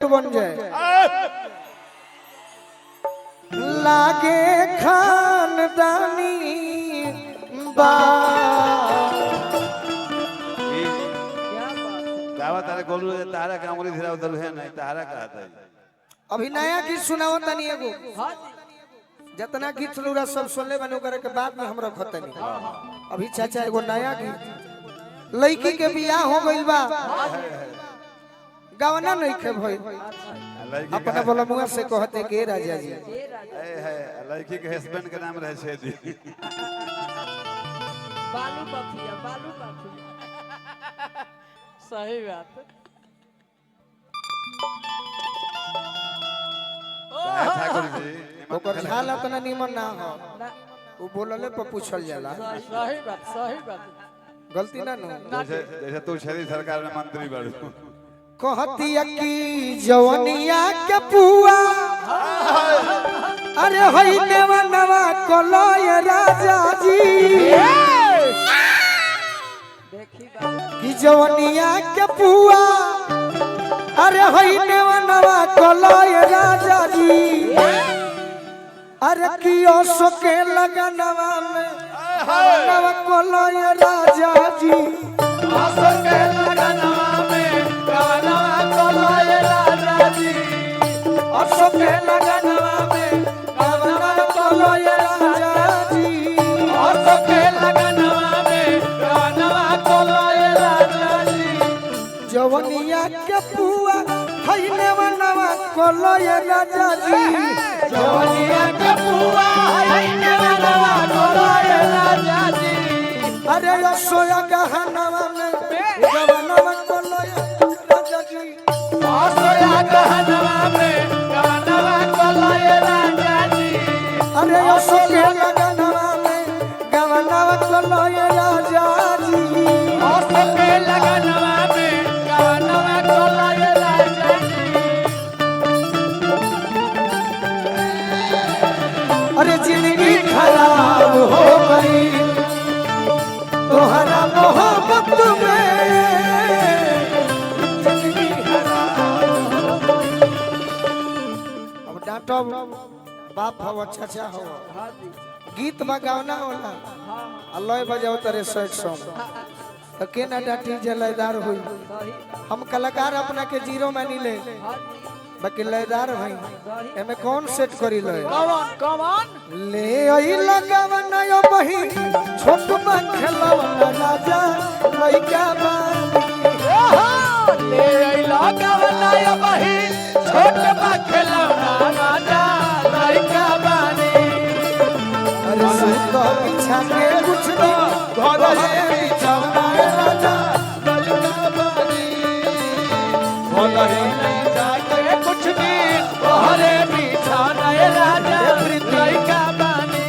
बन जाए लागे खानदानी गावा तारे गोलू तारा कांगुली धीरा उधर है नहीं तारा कहता है अभी नया गीत सुनाओ तनी एगो जितना गीत सुनूरा सब सुनले बनो करे के बाद में हम रखत तनी अभी चाचा एगो नया गीत लड़की के बियाह हो गइल बा गावना नहीं के भई अपना बोला मुंह से कहते के राजा जी है लड़की के हस्बैंड के नाम रहे छेदी बालू पाथिया सही बात ठाकुर जी ओकर झाल उतना निमन ना हो वो बोलले पर पूछल जाला सही बात गलती ना नो जैसे तू शहरी सरकार में मंत्री बड़ू कहतिया की जवनिया के पुआ अरे होई नेवा नवा कोलय राजा जी की जवनिया के पुआ अरे होई नेवा नवा कोलय राजा जी अरे कियो सोके लगनवा में नवा कोलय राजा जी सोके लगनवा में नवा कोलय राजा जी सोके लगनवा में नवा कोलय राजा जी सोके लगनवा में नवा कोलय राजा जी जवनिया के पुआ हई नेवा नवा कोलय राजा जी जवनिया के पुआ हई नेवा नवा कोलय राजा जी अरे सोया गहनवा में गवनवा कोलय राजा जी सोया गहनवा में गवनवा कोलय राजा जी अरे सोके लगनवा में गवनवा कोलय राजा जी सोके लगनवा में गवनवा कोलय राजा जी अरे जिंदगी खराब हो गई तोहरा मोहब्बत में जिंदगी खराब हो गई। अब डांटो बाप हो चाचा हो गीत बगावना होला अल्लाह बजाओ तेरे सेट सॉन्ग तो के ना डांटी जलेदार हुई हम कलाकार अपना के जीरो मानी ले बाकी लयदार भाई एमे कौन सेट करी ले कौन ले आई लगावन यो बही छोट बा खेलवन राजा लइका बानी ले आइला गवना यो बही छोट बा खेलौना राजा लइका बानी अरे सुत पीछा के कुछ दिन घर में बिछौना राजा लइका बानी भोलरे नहीं जाके कुछ दिन तोहरे बिछाना राजा लइका बानी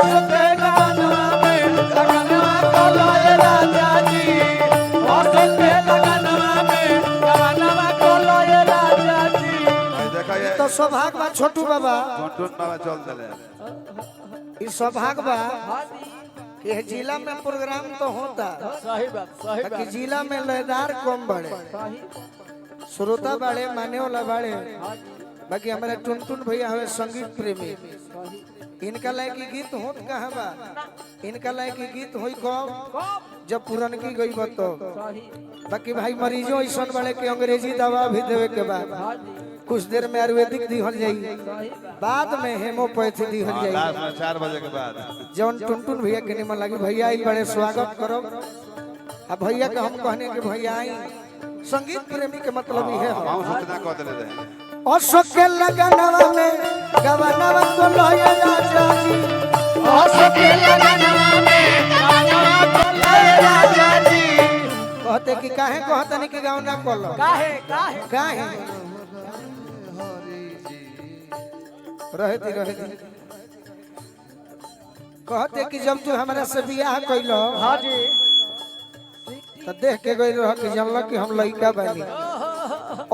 सोके लगनवा में लगनवा कोलय राजा जी सोके लगनवा में लगनवा कोलय राजा जी देखा ये तो सौभाग्य बा छोटू बाबा टुन बाबा चल चले ई सौभाग्य बा कि जिला में प्रोग्राम तो होता सही बात बाकी जिला में लयदार कम बड़े श्रोता बाड़े माने वाला बाड़े बाकी हमारे टुनटुन भैया हमें संगीत प्रेमी इनका लायकी गीत होत कहाँ बा इनका लायकी गीत होई कब जब पुरनकी गई बा तो बाकी भाई मरीजों ऐसा बड़े के अंग्रेजी दवा भी देवे के बाद कुछ देर में आयुर्वेदिक दिहल जाई बाद में हेमोपैथी दिहल जाई लास्ट में 4 बजे के बाद जौन टुनटुन भैया के निमन लगी भैया आई बड़े स्वागत करो अब भैया के हम कहने के भैया आई संगीत प्रेमी के मतलब ही है हम सूचना कह देले रहे अशोक के लगनवा में गवनवा कोलय राजा जी अशोक के लगनवा में गवनवा कोलय राजा जी कहते कि काहे कहते नहीं कि गवना कोलो काहे रहे दी कहते कि जब तू हमरा से बियाह कइलो हां जी तो देख के गइल रह कि जानल कि हम लइका बानी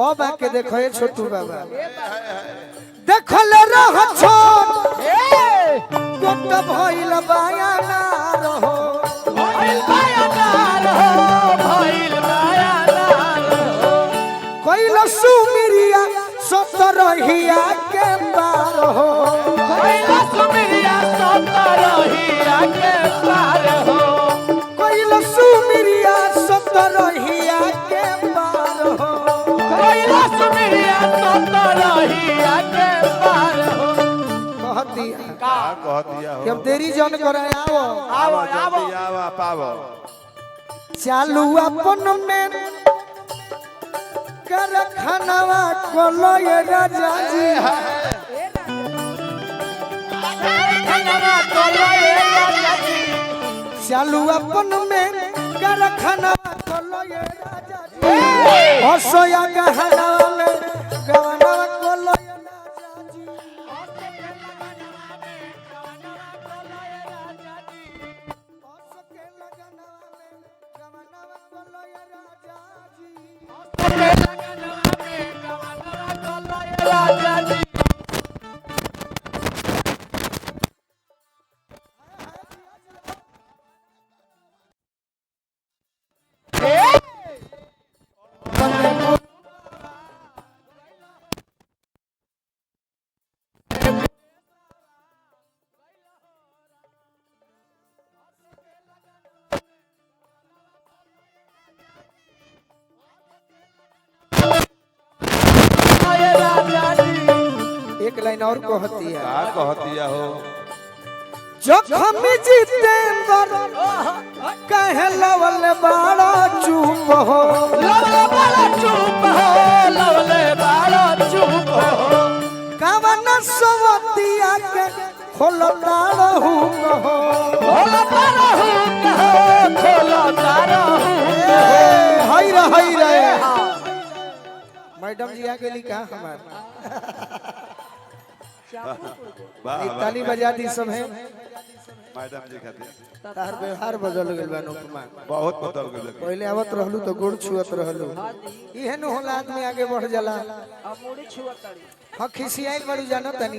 अब आके देखो ये छोटू बाबा देखल रह छोट कोट भइल बाया ना रहो भइल बाया ना रहो भइल बाया ना रहो कइलो सुमिरिया सतरहिया के पार हो कोइला सुमिरिया सतरहिया के पार हो कोइल सुमिरिया सतरहिया के पार हो कोइला सुमिरिया सतरहिया के पार हो कहती का कह दिया हो जब देरी जन करे आओ आवो आवो जल्दी आवा पावो चालू अपन में कर खानावा कोलो ये राजा जी खानावा कोलो ये राजा जी चालू अपन में कर खानावा कोलो ये राजा जी हसोया गहनावा में गवनावा कोलो ये राजा जी हसो के लगनावा में गवनावा कोलो ये राजा जी राजा जी एक लाइन और कहती है का कह दिया हो जखम जितेंद्र कहे लवल बाड़ा चुप हो लवले बाड़ा चुप हो लवले बाड़ा चुप हो कवन सवतिया के खोलताड़ हूँ हो खोला तारा हूँ कहो खोला तारा हूँ हई रे मैडम जी आगे लिखा हमार वाह ताली बजा दी सब है मैडम जी खातिर तार व्यवहार बदल गेल बा अनुपमा बहुत बदल गेल पहले आवत रहलू तो गोड़ छुअत रहलू इहे न होला आदमी आगे बढ़ जाला अमूड़ी छुअतड़ी हाँ खिसियाई बड़ी जानो तनी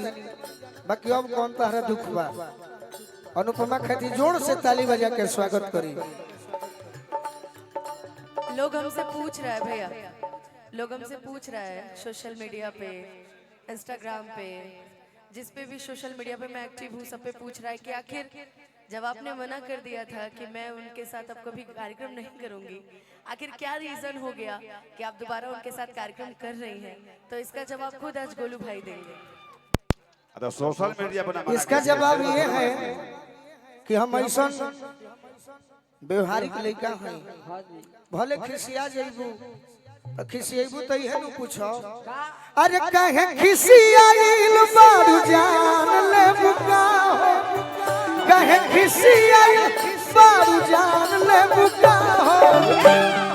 बाकी अब कौन तारा दुख बा अनुपमा खातिर जोर से ताली बजा के स्वागत करी लोग हमसे पूछ रहा है भैया लोग हमसे पूछ रहा है सोशल मीडिया पे इंस्टाग्राम पे जिस पे भी सोशल मीडिया पे मैं एक्टिव हूँ सब पे पूछ रहा है कि आखिर जब आपने मना कर दिया था कि मैं उनके साथ अब कभी कार्यक्रम नहीं करूंगी आखिर क्या रीजन हो गया कि आप दोबारा उनके साथ कार्यक्रम कर रही हैं तो इसका जवाब खुद आज गोलू भाई देंगे तो सोशल मीडिया पर इसका जवाब ये है कि हम ऐसा व्यवहारिक लड़का हैं भले खिसिया जेबू तो खिसियेबू तो इहे न पूछो अरे कहे खिसियाइल बारू जान ले बुका हो कहे खिसियाइल बारू जान ले बुका हो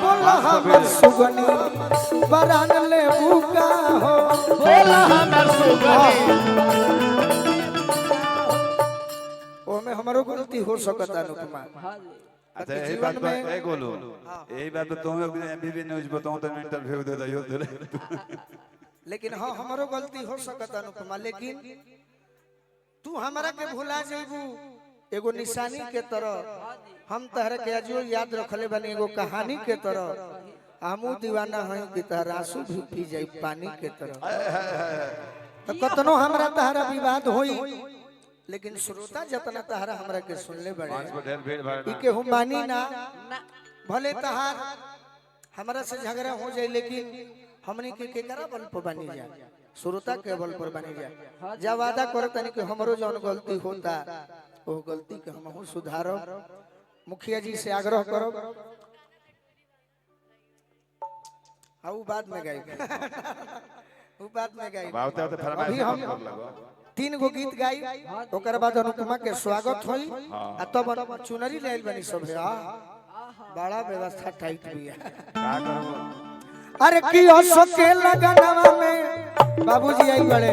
बोला हमर सुगनी बरान ले बुका हो बोला हमर सुगनी ओमे हमरो गलती हो सकता अनुपमा अच्छा यही बात पर एक बोलूं यही बात पर तुम एमबीबी न्यूज बताऊं तो इंटरव्यू दे दियो लेकिन हाँ हमारो गलती हो सकता अनुपमा लेकिन तू हमरा के भुला जेबू एगो निशानी के तरह हम तहरा के आजो याद रखले बनी एगो कहानी के तरह हमू दीवाना हैं कि तहरा आंसू भी पी जाई पानी के तरह तो कतनो हमरा तहरा विवाद होई लेकिन श्रोता जतना तहरा हमरा के सुनले बड़े पांच को ढेर भीड़ भाड़ ई के हम मानी ना भले तहार हमरा से झगड़ा हो जाए लेकिन हमनी के केकरा बल पर बनी जा श्रोता के बल पर बनी जा जा वादा करत तनी कि हमरो जौन गलती होता वो गलती के हमहु सुधारब मुखिया जी से आग्रह करब ऊ बाद में गाई ऊ बाद में गाई बावते होते फरमाइश अभी हम कर लगो 3 गो गीत गाई ओकर बाद अनुपमा के स्वागत होई आ तब चुनरी लेल बनी सब है बड़ा व्यवस्था टाइट भी है का करबो अरे की असके लगनवा में बाबूजी आई बड़े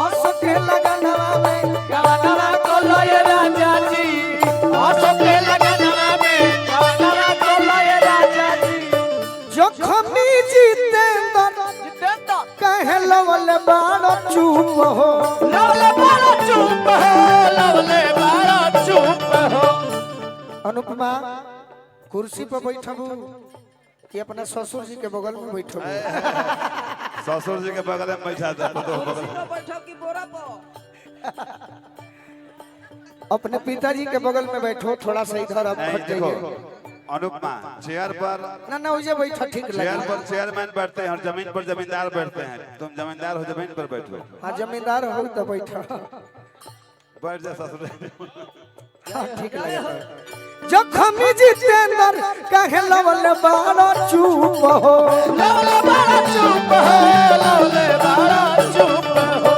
असके लगनवा में गवनवा कोलो ये राजा जी असके लगनवा में गवनवा कोलो ये राजा जी जोखमी जितेंद्र जितेंद्र कहे लवल बाड़ चुप हो लवले बाड़ा चुप हो लवले बाड़ा चुप हो अनुपमा कुर्सी पर बैठबू कि अपना ससुर जी के बगल में बैठो ससुर जी के बगल में बैठा था तो बगल में। बैठो की बोरा पर अपने पिताजी के बगल में बैठो, थोड़ा सा इधर अब नहीं हट देखो जाइए। अनुपमा चेयर पर ना उसे बैठा ठीक चेयर लगे। पर चेयरमैन बैठते हैं और जमीन पर जमींदार बैठते हैं। तुम जमींदार हो, जमीन पर बैठो। हाँ जमींदार हो तो बैठा। बैठ जा ससुर। हाँ ठीक लगे। जखम जितेंद्र कहे लवल बाड़ा चुप हो, लवले बाड़ा चुप हो, लवले बाड़ा चुप हो।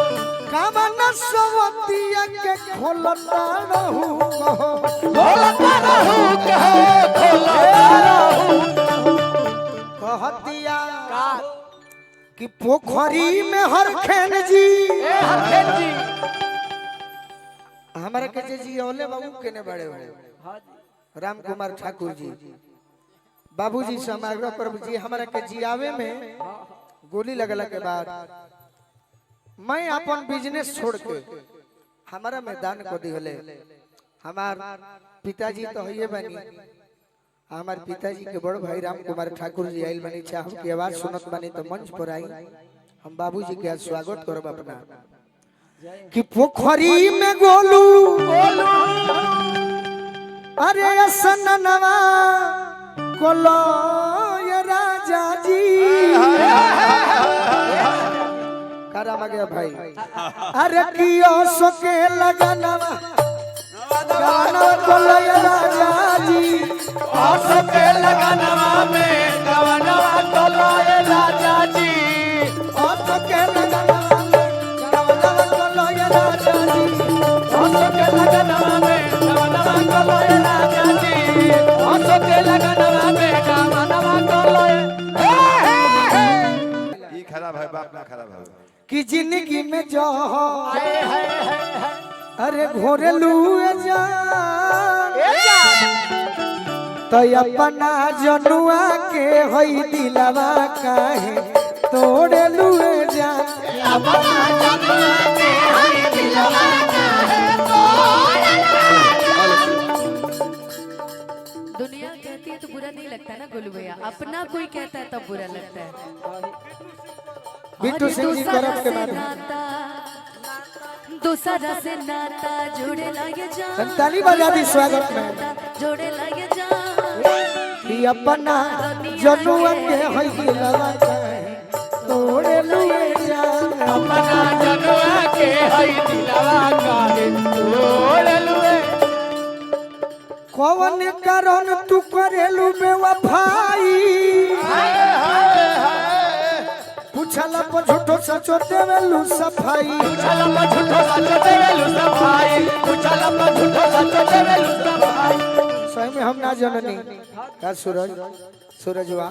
कामन सवतिया के खोलता रहू कहो, खोलता रहू कहो, खोलता रहू कहतिया कि पोखरी में हरखेन जी हरखेन जी हमारे के जी ओले बाबू केने बड़े हो राम कुमार ठाकुर जी बाबूजी समाग्रह प्रभु जी हमारे के जियावे में गोली लगला के बाद मैं अपन बिजनेस छोड़ के हमारा मैदान को दिहले। हमार पिताजी तो है बनी, हमार पिताजी के बड़ भाई राम कुमार ठाकुर जी आइल बनी, चाह की आवाज सुनत बनी तो मंच पर आई। हम बाबूजी के आज स्वागत करब अपना कि पोखरी में गोलू अरे सननवा कोलो ये राजा जी करा मगे भाई अरे कियो सोके लगनवा गाना कोलो ये राजा जी आसो के लगनवा में गवनवा कोलो ये राजा जी आसो के लगनवा में गाना कोलो ये राजा जी आसो के लगनवा में गवनवा कोलो ये राजा जी आसो के लगनवा में गवनवा कोलो ई खराब है बाप ना खराब है कि जिंदगी में जो हाय हाय हाय अरे घोरे लुए जा तो अपना जनुआ के होई दिलवा काहे तोड़े लुए जा अपना जनुआ के होई दिलवा काहे तोड़े दुनिया कहती है तो बुरा नहीं लगता ना गोलू भैया, अपना कोई कहता है तब बुरा लगता है। बिट्टू सिंह जी करब के माध्यम दूसरा से नाता जोड़े लागे जा, ताली बजा दी स्वागत में जोड़े लागे जा कि अपना जनुआ के होई दिलवा काहे तोड़े लुए जा अपना जनुआ के होई दिलवा काहे तोड़े लुए। कौन कारण तू करेलू बेवफाई पूछला पर झूठो सचो देवेलू सफाई पूछला पर झूठो सचो देवेलू सफाई पूछला पर झूठो सचो देवेलू सफाई। सही में हम ना जननी का सूरजवा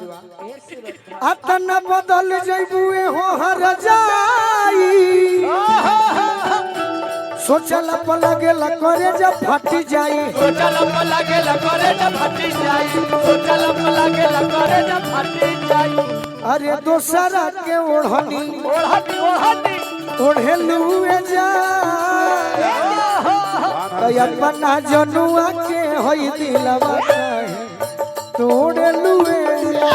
अतन बदल जइबुए हो हर जाई सोचला पर लगेला करे जब फटी जाई सोचला पर लगेला करे जब फटी जाई सोचला पर लगेला करे जब फटी जाई। अरे दोसरा के ओढ़नी ओढ़नी ओढ़नी ओढ़ेलुए जा तो अपना जनुआ के होई दिलवा काहे तोड़ेलुए जा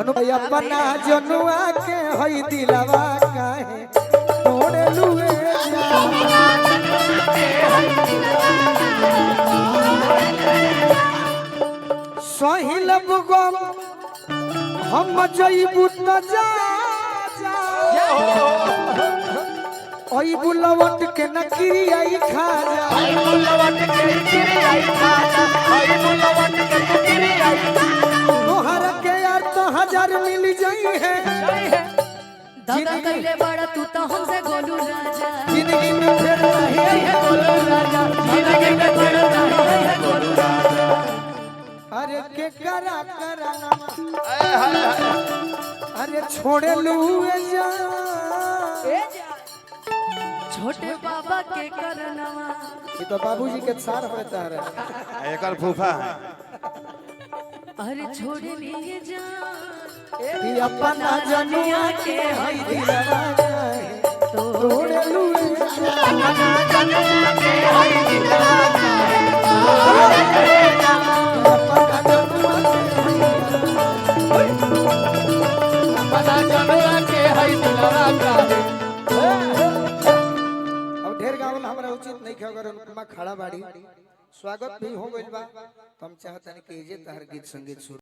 अनु अपना जनुआ के होई दिलवा काहे तोड़ेलुए जा सहिल बुगम हम जइबू त जा ओई बुलवट के नकरी आई खा जा आई बुलवट के गिरी आई खाजा आई बुलवट के गिरी आई तोहर के यार तो 1000 मिल जाई है दगा कइले बड़ा तू तो हमसे गोलू राजा, जिंदगी में फिर रही है बोलो राजा जिंदगी में फिर नहीं है गोलू राजा। अरे के करा अरे छोड़े लुए जा छोटे बाबा के करनवा ये तो बाबूजी के सार होता है एकर फूफा है अरे छोड़े लिए जा कि अपना जनुआ के होई दिलवा काहे तोड़े लुए जा अपना जनुआ के होई दिलवा काहे अपना जनवा के है दिलवा काहे अब ढेर गावल हमरा उचित नहीं है अगर उनका खड़ा बाड़ी स्वागत भी हो गइल बा तो हम चाहतनी कि जे तहर गीत संगीत शुरू